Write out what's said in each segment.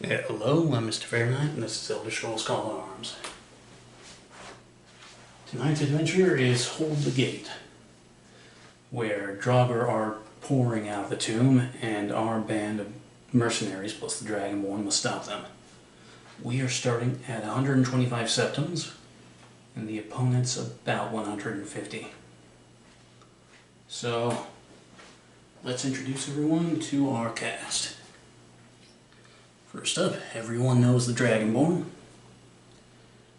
Yeah, hello, I'm Mr. Fahrenheit, and this is Elder Scrolls Call to Arms. Tonight's adventure is Hold the Gate, where Draugr are pouring out of the tomb, and our band of mercenaries plus the Dragonborn must stop them. We are starting at 125 septims, and the opponent's about 150. So, let's introduce everyone to our cast. First up, everyone knows the Dragonborn.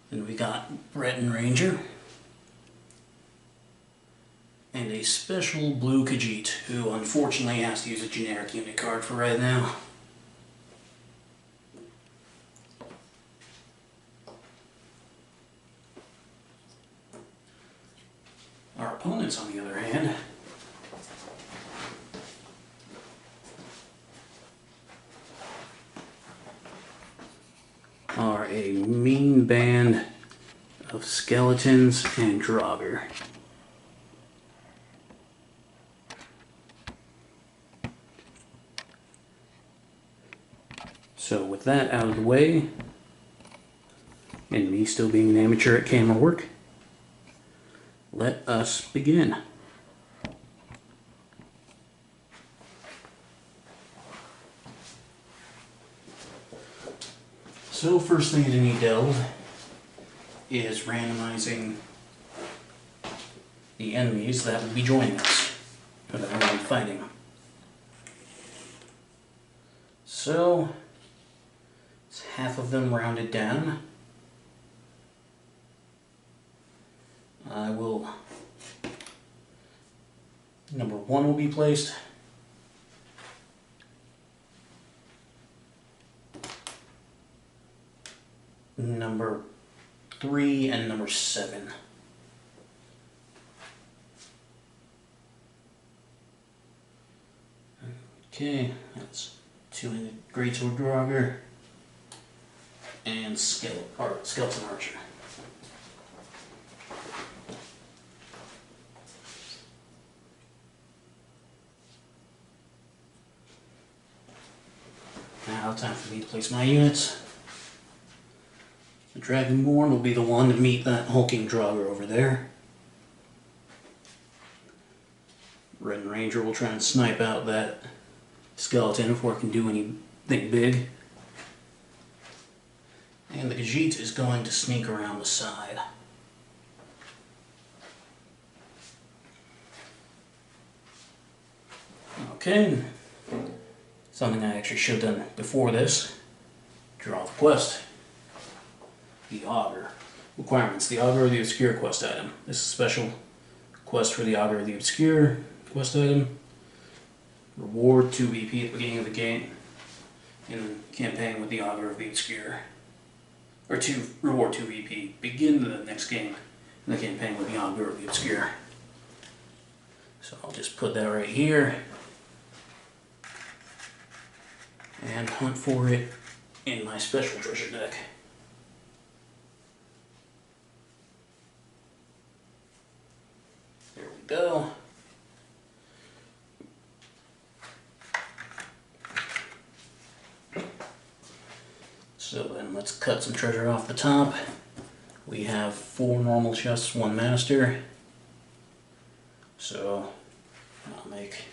Then we got Breton Ranger. And a special blue Khajiit, who unfortunately has to use a generic unit card for right now. Our opponents, on the other hand, are a mean band of skeletons and Draugr. So with that out of the way, and me still being an amateur at camera work, let us begin. So first thing to need delve is randomizing the enemies that will be joining us, or that we're going to be fighting. So, it's half of them rounded down. Number 1 will be placed. Number 3 and number 7. Okay, that's 2-handed Greatsword Draugr and Skeleton Archer. Now, time for me to place my units. The Dragonborn will be the one to meet that hulking Draugr over there. Red Ranger will try and snipe out that skeleton before it can do anything big. And the Khajiit is going to sneak around the side. Okay. Something I actually should have done before this. Draw the quest. The Augur. Requirements. The Augur of the Obscure quest item. This is a special quest for the Augur of the Obscure quest item. Reward 2 VP at the beginning of the game in campaign with the Augur of the Obscure. Or reward 2 VP. Begin the next game in the campaign with the Augur of the Obscure. So I'll just put that right here and hunt for it in my special treasure deck. There we go. So then let's cut some treasure off the top. We have 4 normal chests, 1 master. So I'll make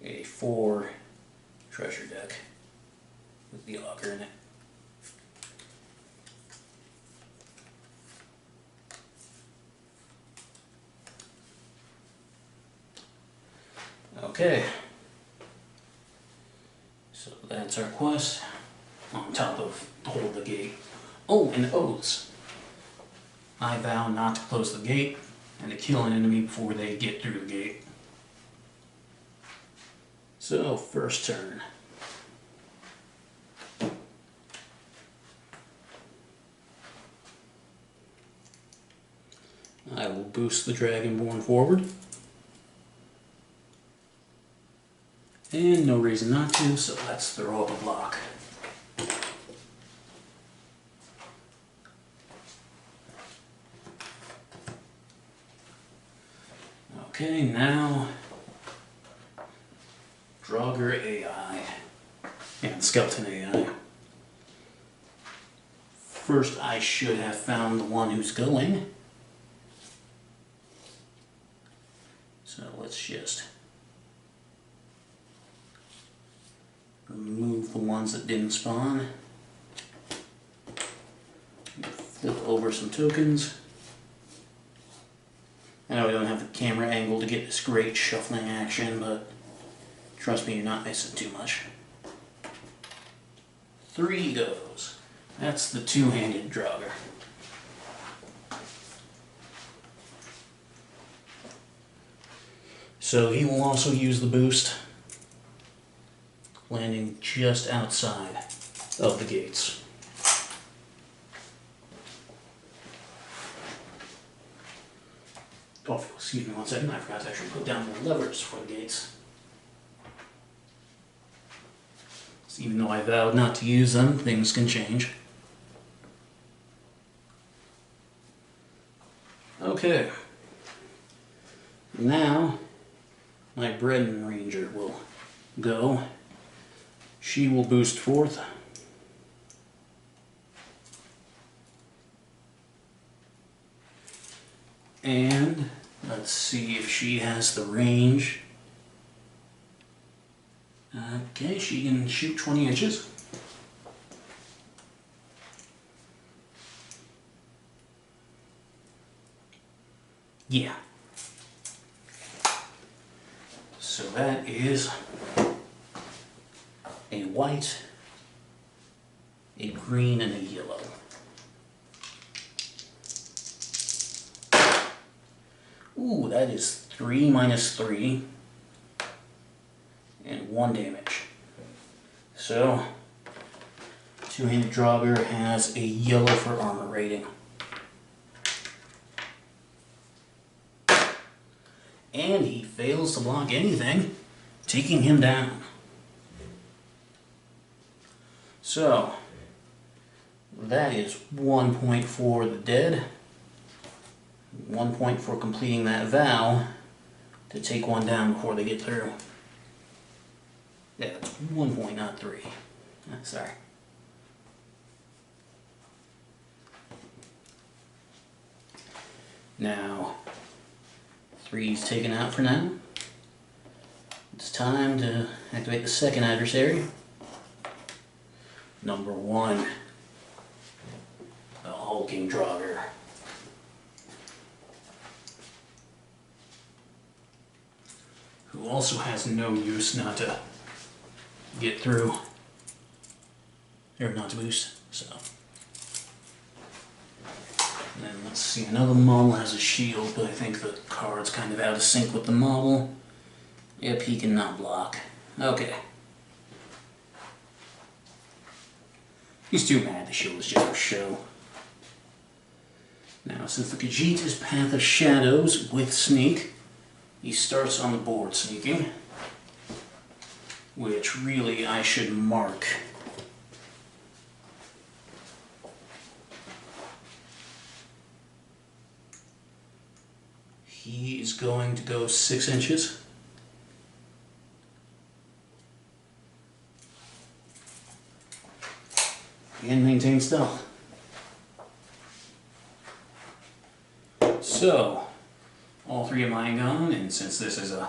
a 4 treasure deck with the Augur in it. Okay, so that's our quest on top of Hold the Gate. Oh, and oaths. I vow not to close the gate and to kill an enemy before they get through the gate. So, first turn. I will boost the Dragonborn forward. And no reason not to, so let's throw up a block. Okay, now Draugr AI and skeleton AI. First, I should have found the one who's going. So let's just remove the ones that didn't spawn. Flip over some tokens. I know we don't have the camera angle to get this great shuffling action, but trust me, you're not missing too much. 3 goes. That's the two-handed Draugr. So he will also use the boost, landing just outside of the gates. Oh, excuse me 1 second, I forgot to actually put down the levers for the gates. So even though I vowed not to use them, things can change. Okay. Now, my Breton Ranger will go. She will boost forth. And let's see if she has the range. Okay, she can shoot 20 inches. Yeah. So that is a white, a green, and a yellow. Ooh, that is 3 minus 3 and 1 damage. So, two-handed Draugr has a yellow for armor rating. And he fails to block anything, taking him down. So, that is 1 point for the dead. 1 point for completing that vow to take one down before they get through. Yeah, it's 1 point, not 3. Sorry. Now, 3's taken out for now. It's time to activate the second adversary. Number 1, the hulking Draugr. Who also has no use not to get through, or not to boost, so. And then let's see, another model has a shield, but I think the card's kind of out of sync with the model. Yep, he cannot block. Okay. He's too mad, the shield is just for show. Now, since the Khajiit is Path of Shadows with Sneak, he starts on the board sneaking, which really I should mark. He is going to go 6 inches. And maintain stealth. So, all 3 of mine gone, and since this is a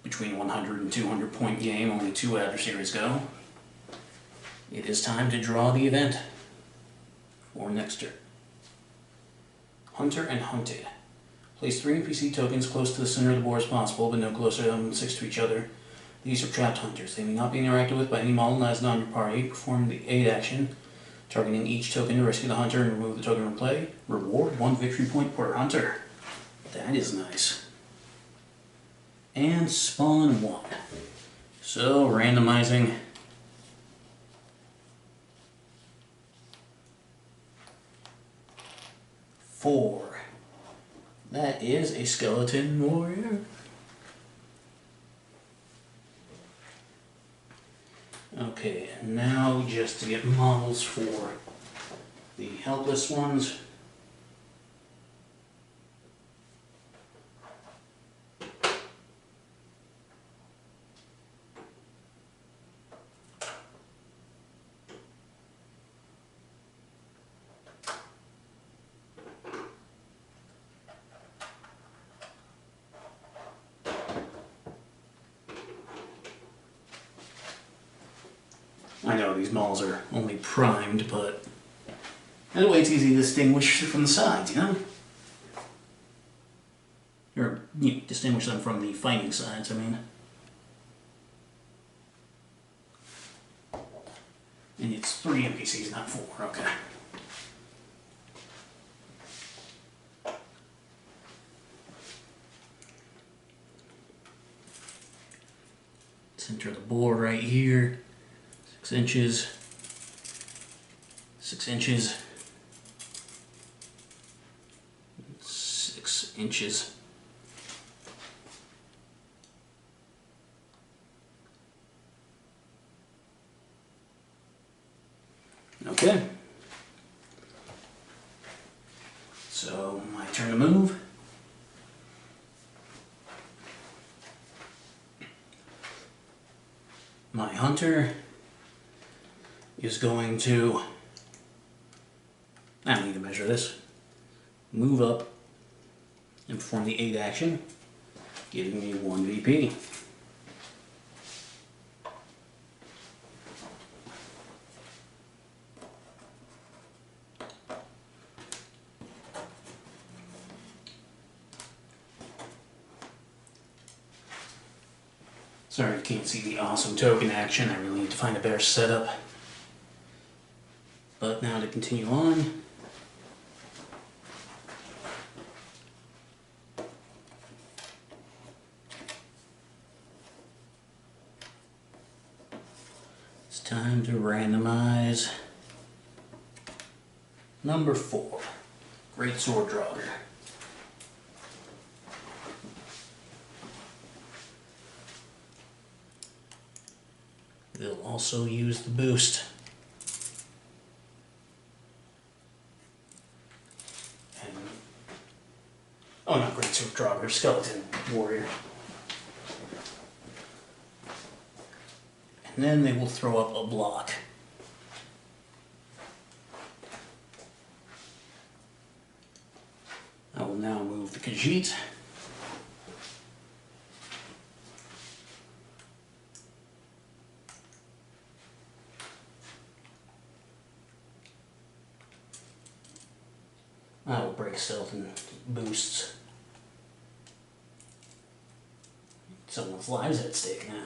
between 100 and 200 point game, only 2 adversaries go, it is time to draw the event for next turn. Hunter and Hunted. Place 3 NPC tokens close to the center of the board as possible, but no closer than 6 to each other. These are trapped hunters. They may not be interacted with by any model that is not in your party. Perform the aid action, targeting each token to rescue the hunter and remove the token from play. Reward 1 victory point per hunter. That is nice. And spawn 1. So, randomizing. Four. That is a skeleton warrior. Okay, now just to get models for the helpless ones. know these balls are only primed, but that way it's easy to distinguish from the sides, you know? Or, you know, distinguish them from the fighting sides, I mean. And it's 3 NPCs, not 4, okay. Center of the board right here, 6 inches, 6 inches, 6 inches. Okay. So, my turn to move. My hunter is going to, I don't need to measure this, move up and perform the 8 action, giving me 1 VP. Sorry you can't see the awesome token action, I really need to find a better setup. But now to continue on. It's time to randomize number 4, Great Sword Draugr. They'll also use the boost. And, oh, not Great Sword Draugr, Skeleton Warrior. And then they will throw up a block. I will now move the Khajiit. I will break stealth and boosts. Someone's lives at stake now.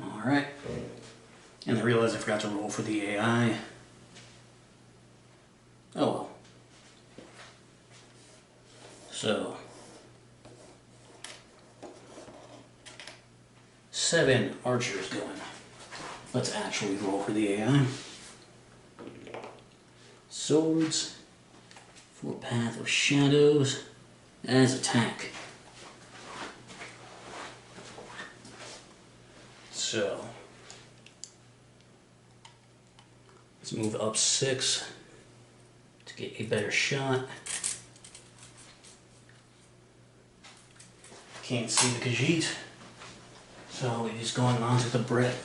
Alright. And I realized I forgot to roll for the AI. Oh well. So 7 archers going. Let's actually roll for the AI. Swords for Path of Shadows as attack. So let's move up 6 to get a better shot. Can't see the Khajiit. So it is going on to the Brett.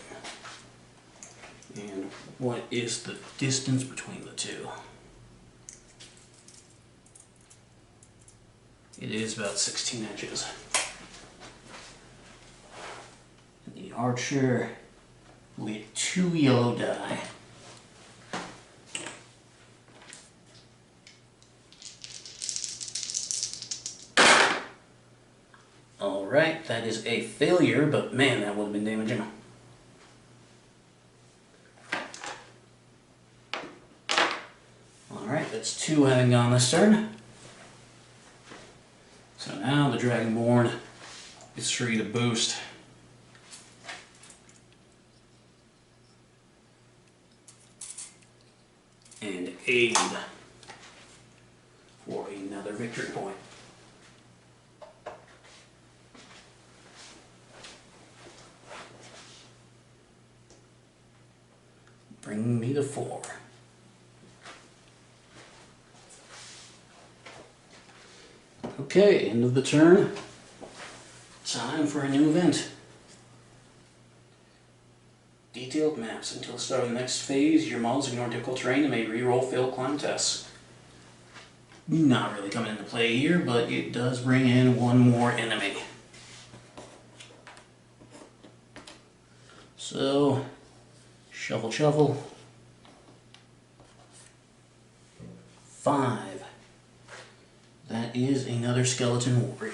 And what is the distance between the two? It is about 16 inches. And the archer will get 2 yellow die. Alright, that is a failure, but man, that would have been damaging. Alright, that's 2 having gone this turn. So now the Dragonborn is free to boost. And aid for another victory point. Bring me to 4. Okay, end of the turn. Time for a new event. D10 detailed maps. Until the start of the next phase, your models ignore difficult terrain and may reroll failed climb tests. Not really coming into play here, but it does bring in one more enemy. So, shuffle, shuffle. 5. That is another skeleton warrior.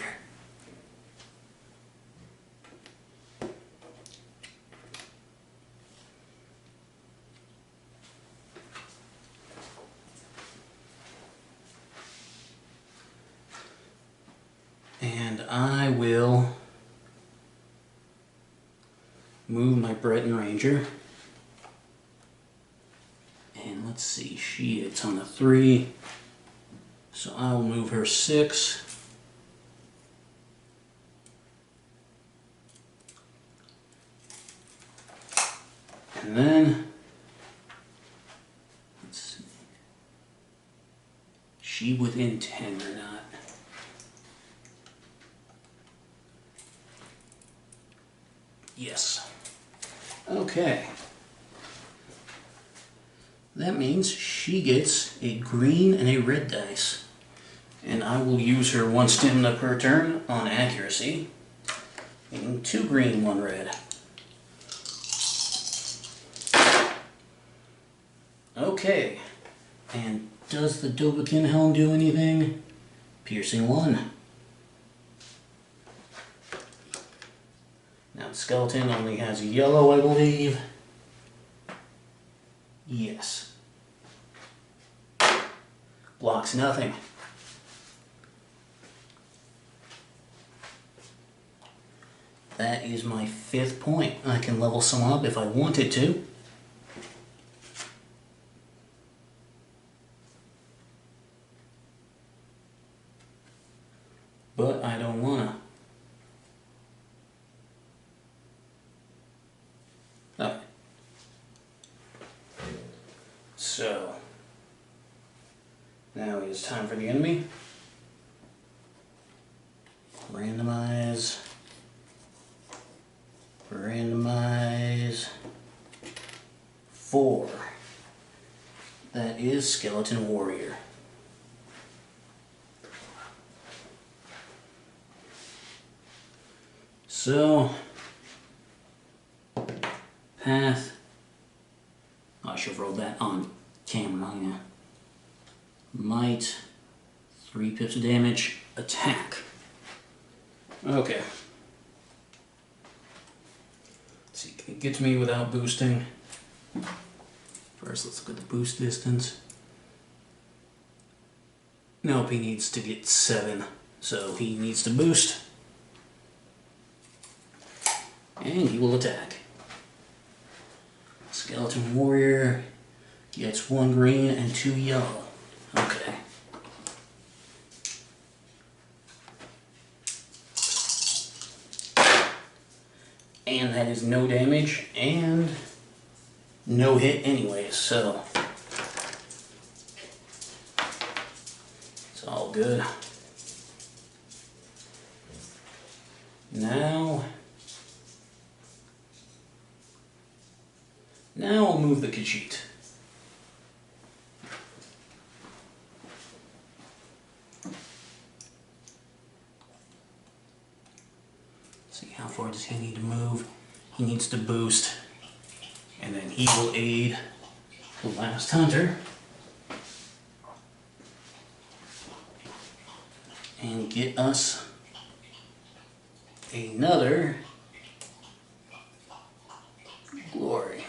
And I will move my Breton Ranger. And let's see, she hits on a 3. So I'll move her 6. And then, let's see, she within 10 or not? Yes. Okay. That means she gets a green and a red dice. And I will use her 1 stamina per turn on accuracy. Meaning 2 green, 1 red. Okay. And does the Dovahkiin Helm do anything? Piercing 1. Now the skeleton only has yellow, I believe. Yes. Blocks nothing. That is my 5th point. I can level some up if I wanted to. But I don't wanna. Okay. So, now it is time for the enemy. Randomize. Randomize. 4. That is Skeleton Warrior. So, path. Oh, I should have rolled that on camera, yeah. Might. 3 pips of damage. Attack. Okay. Let's see, can it get to me without boosting? First, let's look at the boost distance. Nope, he needs to get 7, so he needs to boost. And he will attack. Skeleton Warrior gets 1 green and 2 yellow. Okay. And that is no damage and no hit anyways, so it's all good. Now I'll move the Khajiit. See, how far does he need to move? He needs to boost, and then he will aid the last hunter. And get us another glory.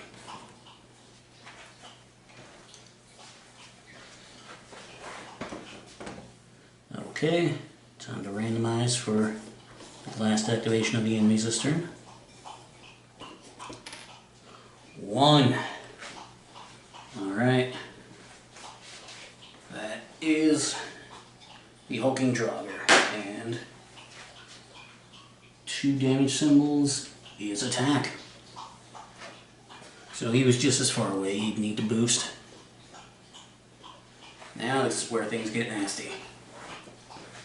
Okay, time to randomize for the last activation of the enemy's this turn. 1. Alright. That is the hulking Draugr, and 2 damage symbols is attack. So he was just as far away, he'd need to boost. Now this is where things get nasty.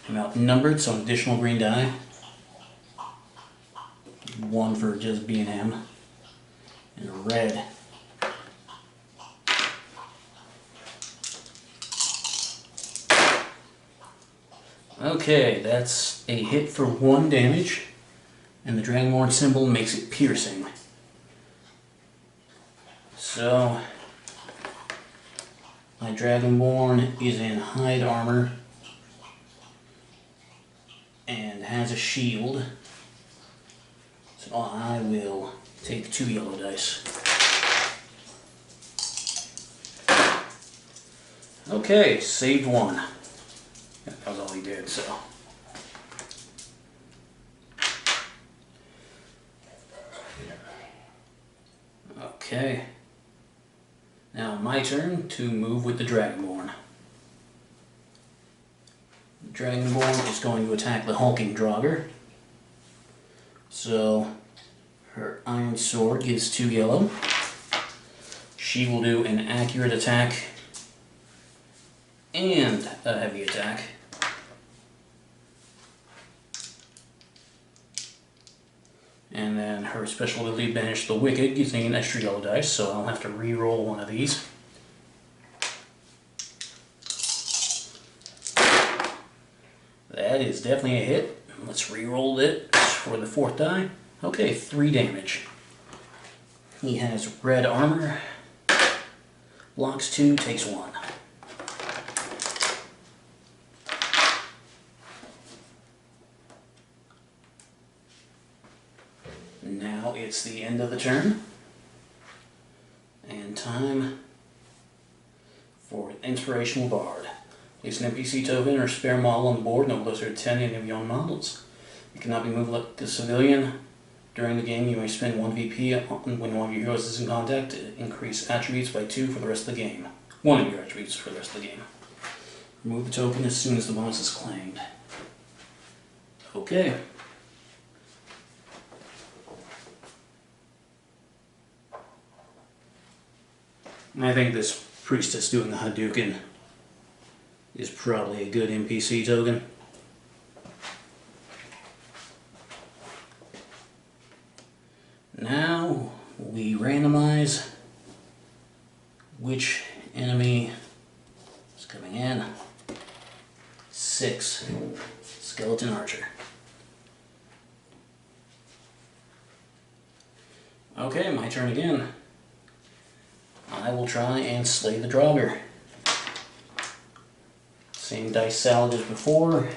I'm outnumbered, so an additional green die. 1 for just being him. and a red. Okay, that's a hit for 1 damage, and the Dragonborn symbol makes it piercing. So, my Dragonborn is in hide armor and has a shield. So I will take 2 yellow dice. Okay, saved 1. That was all he did, so. Okay. Now my turn to move with the Dragonborn. The Dragonborn is going to attack the hulking Draugr. So her Iron Sword gives 2 yellow. She will do an accurate attack and a heavy attack. And then her special ability, Banish the Wicked, gives me an extra yellow dice, so I'll have to re-roll one of these. That is definitely a hit. Let's re-roll it for the 4th die. Okay, 3 damage. He has red armor, blocks 2, takes 1. Now it's the end of the turn, and time for an Inspirational Bard. Place an NPC token or spare model on the board, no closer to 10 any of your own models. You cannot be moved like a civilian. During the game, you may spend 1 VP when one of your heroes is in contact to increase attributes by 2 for the rest of the game. 1 of your attributes for the rest of the game. Remove the token as soon as the bonus is claimed. Okay. I think this priestess doing the Hadouken is probably a good NPC token. Now we randomize which enemy is coming in. 6. Skeleton Archer. Okay, my turn again. I will try and slay the Draugr. Same dice salad as before.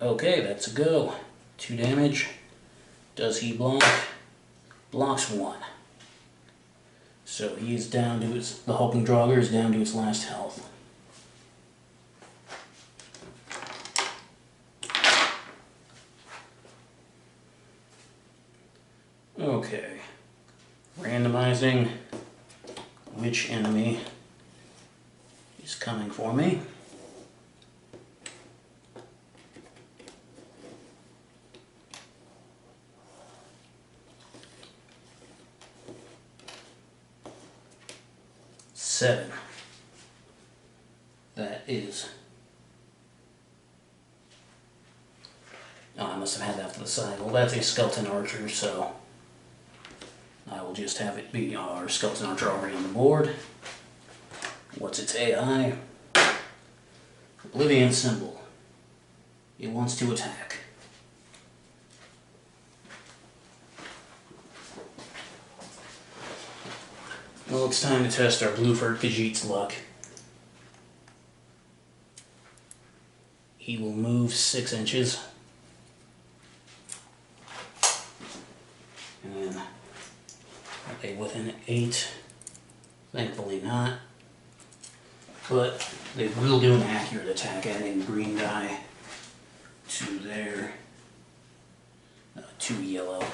Okay, that's a go. 2 damage. Does he block? Blocks 1. So he is down to his, the hulking Draugr is down to its last health. Okay. Randomizing which enemy is coming for me. Seven. That is... Oh, I must have had that for the side. Well, that's a Skeleton Archer, so I will just have it be our Skeleton Archer already on the board. What's its AI? Oblivion symbol. It wants to attack. Well, it's time to test our Bluford Khajiit's luck. He will move 6 inches. And then, okay, within 8. Thankfully not. But they will do an accurate attack, adding green die to their 2 yellow.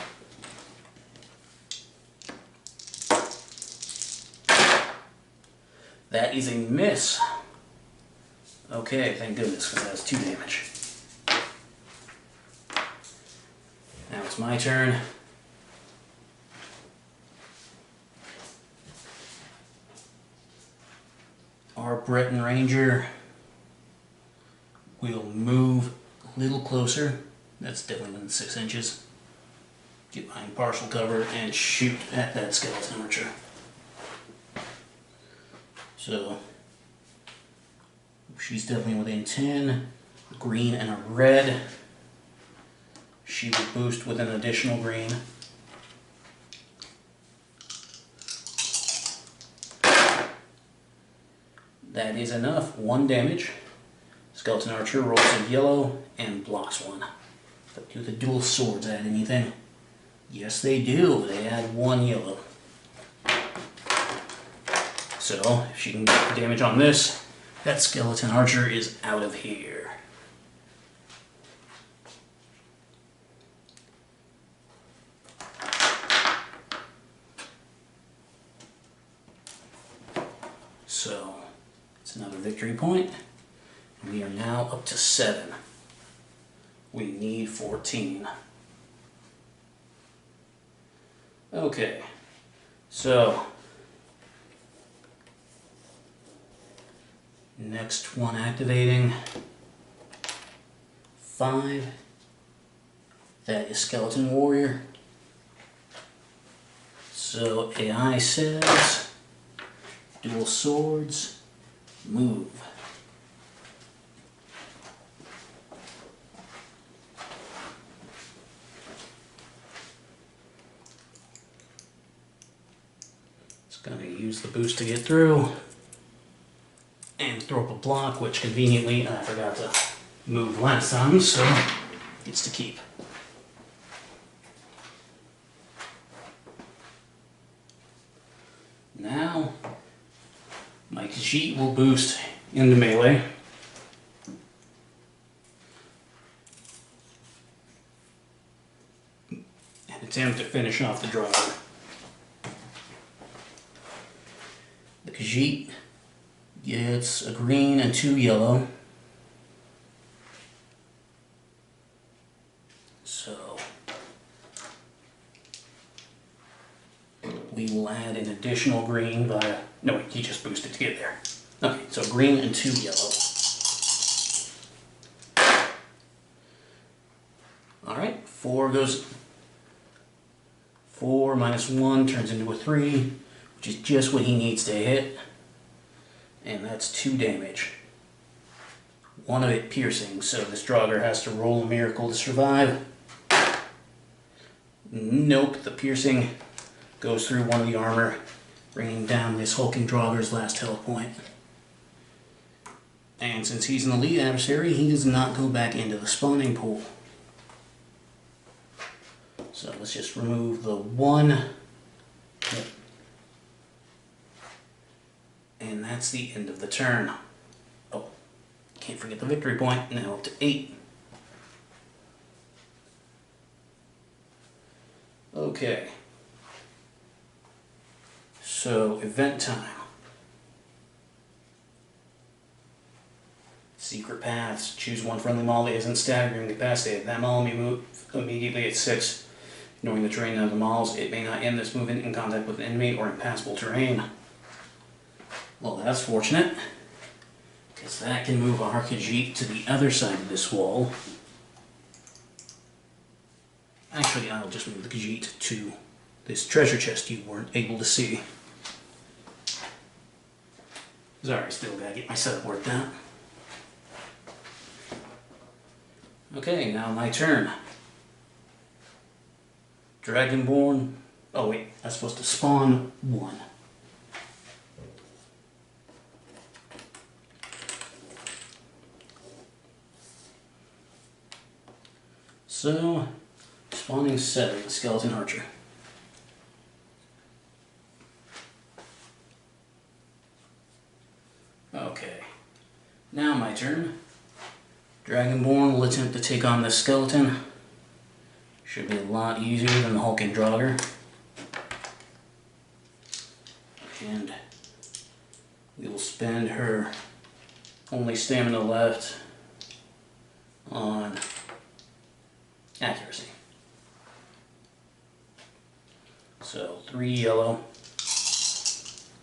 That is a miss. Okay, thank goodness, because that was 2 damage. Now it's my turn. Our Breton Ranger will move a little closer That's definitely within 6 inches. Get behind partial cover and shoot at that skeleton archer. So she's definitely within 10. A green and a red. She will boost with an additional green. That is enough. 1 damage. Skeleton archer rolls a yellow and blocks 1. But do the dual swords add anything? Yes, they do. They add 1 yellow. So, if she can get the damage on this, that skeleton archer is out of here. So, it's another victory point. We are now up to 7. We need 14. Okay, so next one activating 5. That is Skeleton Warrior. So AI says dual swords, move. Going to use the boost to get through and throw up a block, which conveniently I forgot to move last time, so gets to keep. Now my Khajiit will boost into melee. And attempt to finish off the driver. The Khajiit gets a green and 2 yellow. So we will add an additional green via... No, wait, he just boosted to get there. Okay, so green and 2 yellow. Alright, 4 goes... 4 minus 1 turns into a 3. Which is just what he needs to hit, and that's 2 damage. 1 of it piercing, so this Draugr has to roll a miracle to survive. Nope, the piercing goes through 1 of the armor, bringing down this hulking Draugr's last health point. And since he's an elite adversary, he does not go back into the spawning pool. So let's just remove the 1. Yep. And that's the end of the turn. Oh, can't forget the victory point. Now up to 8. Okay. So, event time. Secret paths. Choose 1 friendly mall that isn't staggering capacity. That mall may move immediately at 6. Knowing the terrain of the malls, it may not end this movement in contact with an enemy or impassable terrain. Well, that's fortunate, because that can move our Khajiit to the other side of this wall. Actually, I'll just move the Khajiit to this treasure chest you weren't able to see. Sorry, still gotta get my setup worked out. Okay, now my turn. Dragonborn. Oh wait, that's supposed to spawn 1. So, spawning 7, Skeleton Archer. Okay, now my turn. Dragonborn will attempt to take on this skeleton. Should be a lot easier than the hulking Draugr. And we will spend her only stamina left on accuracy. So 3 yellow,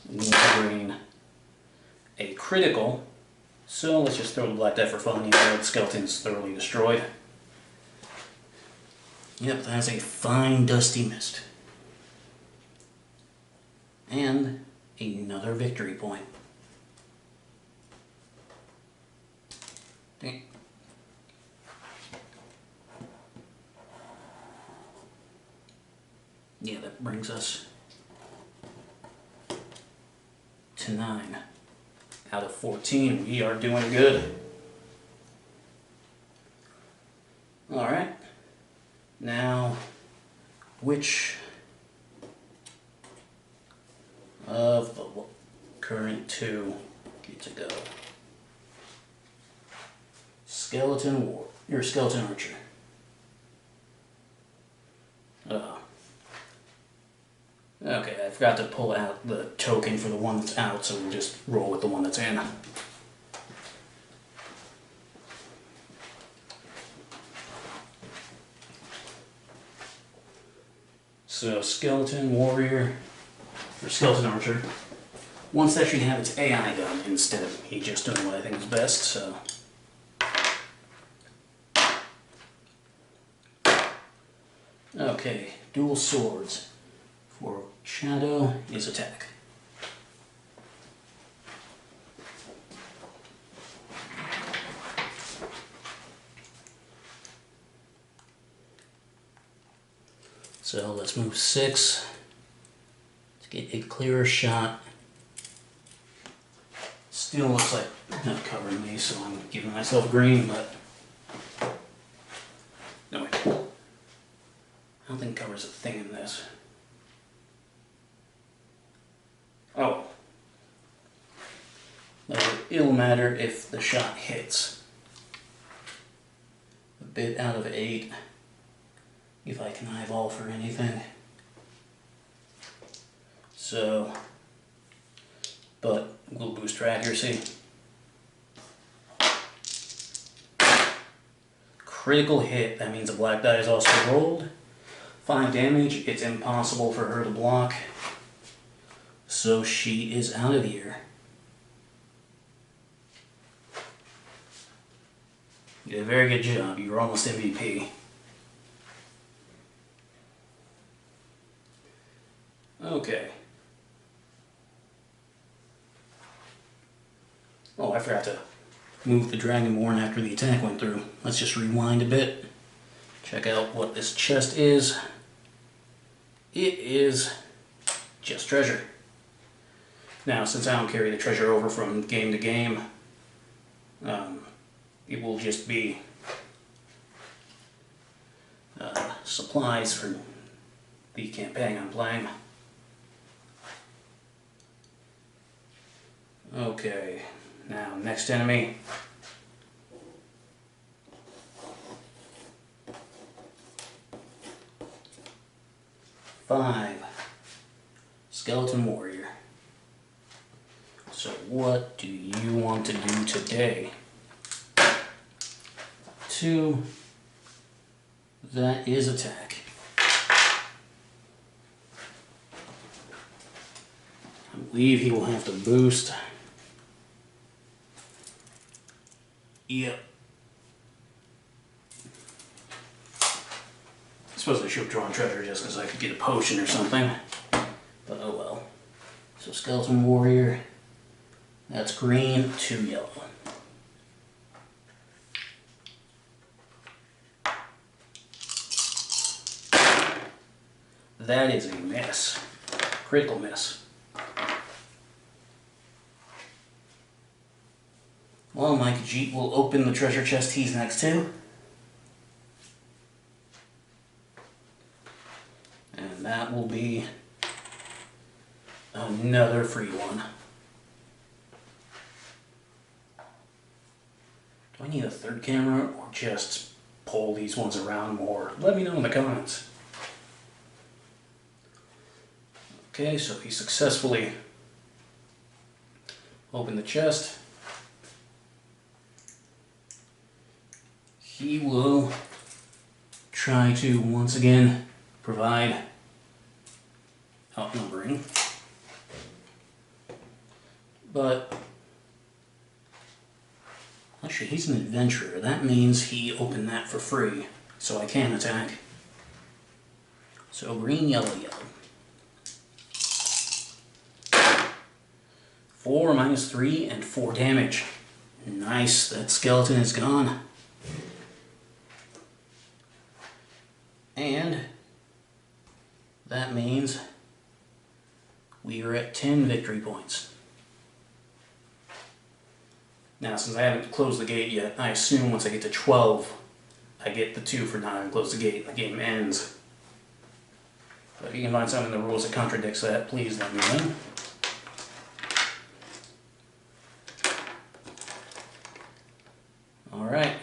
1 green, a critical. So let's just throw the black die for fun, even though the skeleton's thoroughly destroyed. Yep, that's a fine dusty mist. And another victory point. Dang. Yeah, that brings us to 9 out of 14. We are doing good. Alright. Now, which of the current 2 get to go? Skeleton War, or Skeleton Archer. Okay, I forgot to pull out the token for the one that's out, so we'll just roll with the one that's in. So, Skeleton Warrior, or Skeleton Archer, wants to actually have its AI done instead of me just doing what I think is best, so. Okay, dual swords. For Shadow is attack. So let's move 6 to get a clearer shot. Still looks like not covering me, so I'm giving myself green, but no wait. I don't think covers a thing in this. Oh. It'll matter if the shot hits. A bit out of 8. If I can eyeball for anything. So, but we'll boost her accuracy. Critical hit, that means a black die is also rolled. 5 damage, it's impossible for her to block. So she is out of here. You did a very good job, you were almost MVP. Okay. Oh, I forgot to move the Dragonborn after the attack went through. Let's just rewind a bit. Check out what this chest is. It is just treasure. Now, since I don't carry the treasure over from game to game, it will just be supplies for the campaign I'm playing. Okay, now next enemy. Five. Skeleton Warrior. So what do you want to do today? 2. That is attack. I believe he will have to boost. Yep. I suppose I should have drawn treasure just because I could get a potion or something. But oh well. So Skeleton Warrior. That's green, 2 yellow. That is a miss. Critical miss. Well, Mike Jeet will open the treasure chest he's next to. And that will be another free one. Do I need a third camera or just pull these ones around more? Let me know in the comments. Okay, so he successfully opened the chest. He will try to once again provide outnumbering. But actually he's an adventurer. That means he opened that for free, so I can attack. So green, yellow, yellow. 4 minus 3 and 4 damage. Nice, that skeleton is gone. And that means we are at 10 victory points. Now, since I haven't closed the gate yet, I assume once I get to 12, I get the 2 for not having closed the gate, and the game ends. But if you can find something in the rules that contradicts that, please let me know. Alright.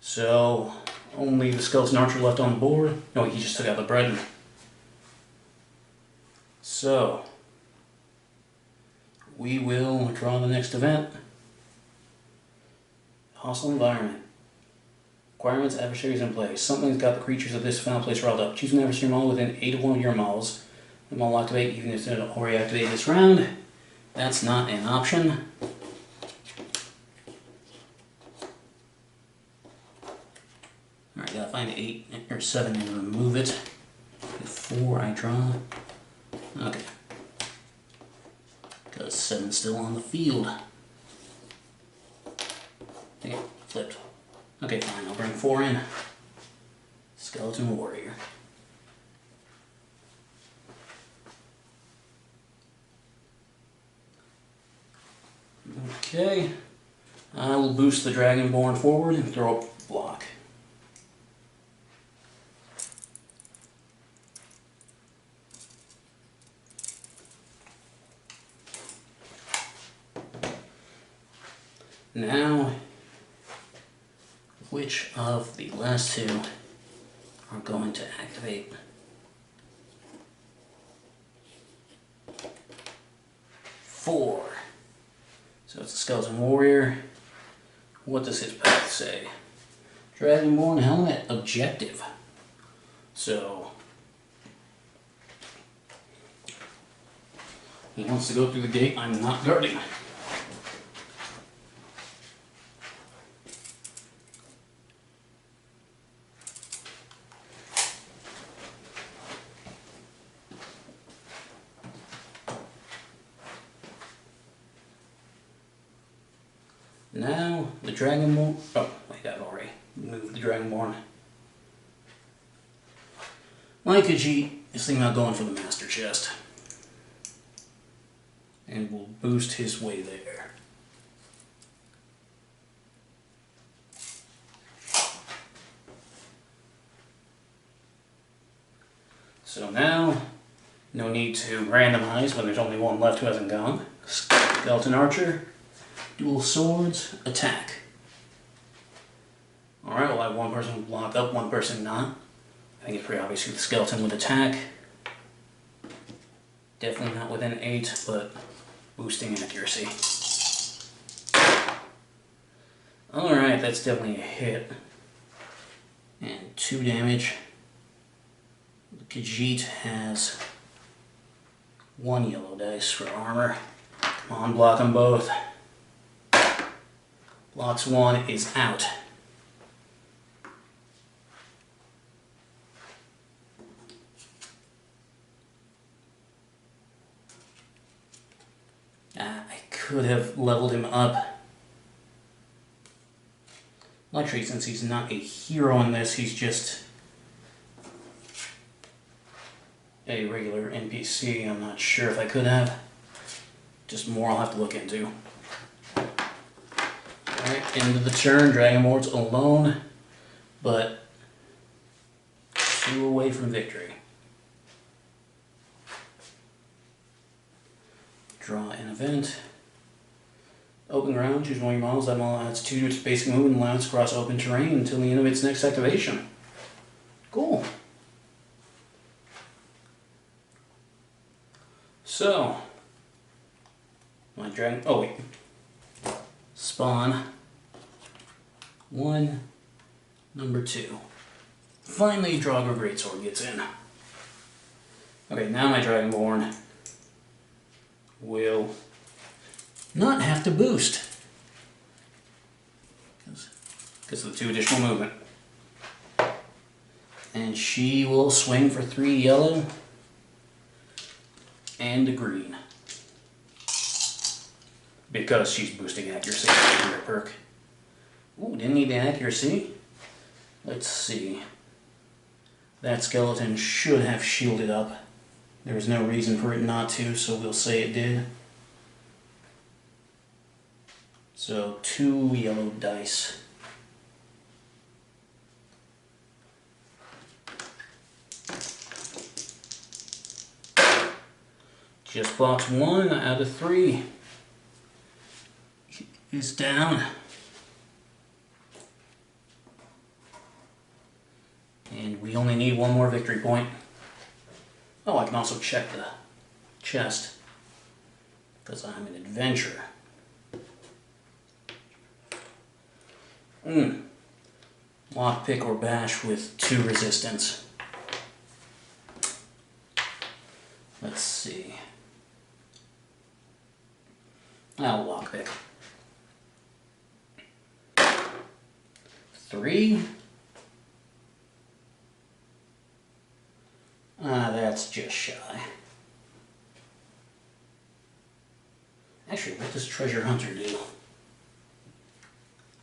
So, only the skeleton archer left on the board. No, he just took out the bread. So, we will draw the next event. Hostile environment. Requirements, adversaries in play. Something's got the creatures of this final place riled up. Choose an adversary model within 8 of one of your models. The model will activate even if it's already activated this round. That's not an option. Alright, gotta find 8 or 7 and remove it before I draw. Okay. Because 7's still on the field. Dang it, flipped. Okay, fine, I'll bring 4 in. Skeleton Warrior. Okay. I will boost the Dragonborn forward and throw up block. Now, which of the last 2 are going to activate? 4. So it's the Skeleton Warrior. What does his path say? Dragonborn Helmet, objective. So, he wants to go through the gate. I'm not guarding. Now, the Dragonborn... Oh, I got it already. Move the Dragonborn. My Khajiit is thinking about going for the Master Chest. And will boost his way there. So now, no need to randomize when there's only one left who hasn't gone. Skeleton Archer. Dual swords, attack. Alright, we'll have one person block up, one person not. I think it's pretty obvious who the skeleton would attack. Definitely not within 8, but boosting accuracy. Alright, that's definitely a hit. And 2 damage. The Khajiit has 1 yellow dice for armor. Come on, block them both. Blocks 1 is out. I could have leveled him up. Actually, since he's not a hero in this, he's just a regular NPC. I'm not sure if I could have. Just more I'll have to look into. Alright, end of the turn, Dragonborn's alone, but 2 away from victory. Draw an event. Open ground, choose one of your models. That model adds 2 to its basic movement and allows it to cross open terrain until the end of its next activation. Cool. So, my dragon, oh wait. Spawn. 1, number 2. Finally, Draugr Greatsword gets in. Okay, now my Dragonborn will not have to boost because of the 2 additional movement. she will swing for 3 yellow and a green. Because she's boosting accuracy with her perk. Ooh, didn't need the accuracy. Let's see. That skeleton should have shielded up. There's no reason for it not to, so we'll say it did. So 2 yellow dice. Just box 1 out of 3 is down. And we only need 1 more victory point. Oh, I can also check the chest, because I'm an adventurer. Lockpick or bash with 2 resistance. Let's see. I'll lockpick. 3. That's just shy. Actually, what does Treasure Hunter do?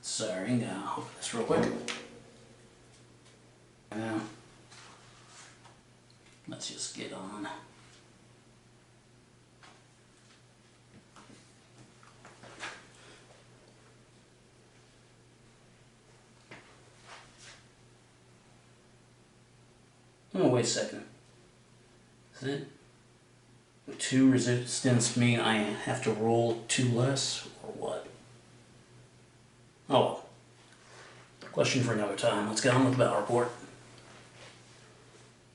Sorry, I'm gonna open this real quick. Now, let's just get on. Oh, wait a second. Is it 2 resistance mean I have to roll 2 less, or what? Oh, question for another time. Let's get on with the battle report.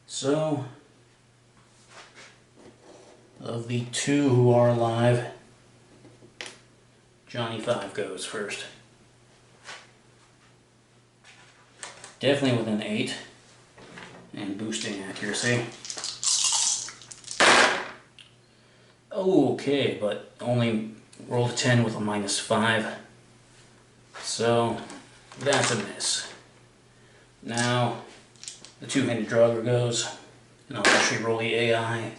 So, of the 2 who are alive, Johnny 5 goes first. Definitely with an 8 and boosting accuracy. Okay, but only rolled a 10 with a -5. So that's a miss. Now the 2-handed Draugr goes, and I'll actually roll the AI.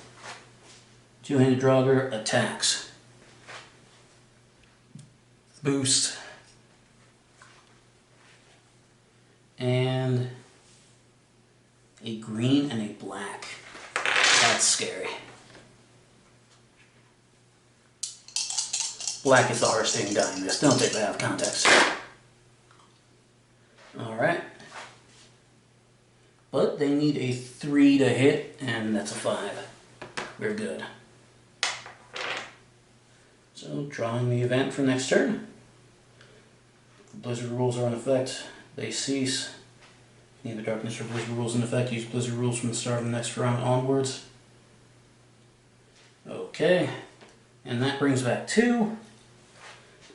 2-handed Draugr attacks. Boost. And a green and a black. That's scary. Black is the hardest thing dying this. Don't take that out of context. Alright. But they need a 3 to hit, and that's a 5. We're good. So, drawing the event for next turn. The Blizzard rules are in effect. They cease. Neither Darkness or Blizzard rules in effect. Use Blizzard rules from the start of the next round onwards. Okay. And that brings back 2.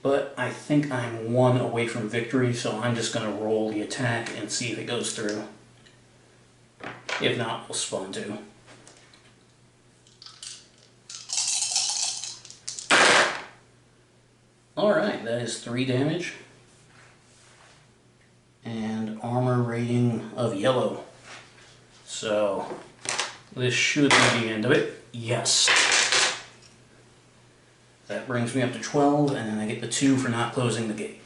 But I think I'm 1 away from victory, so I'm just going to roll the attack and see if it goes through. If not, we'll spawn 2. Alright, that is 3 damage. And armor rating of yellow. So, this should be the end of it. Yes. That brings me up to 12, and then I get the 2 for not closing the gate.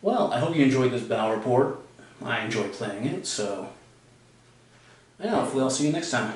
Well, I hope you enjoyed this battle report. I enjoyed playing it, so yeah, hopefully I'll see you next time.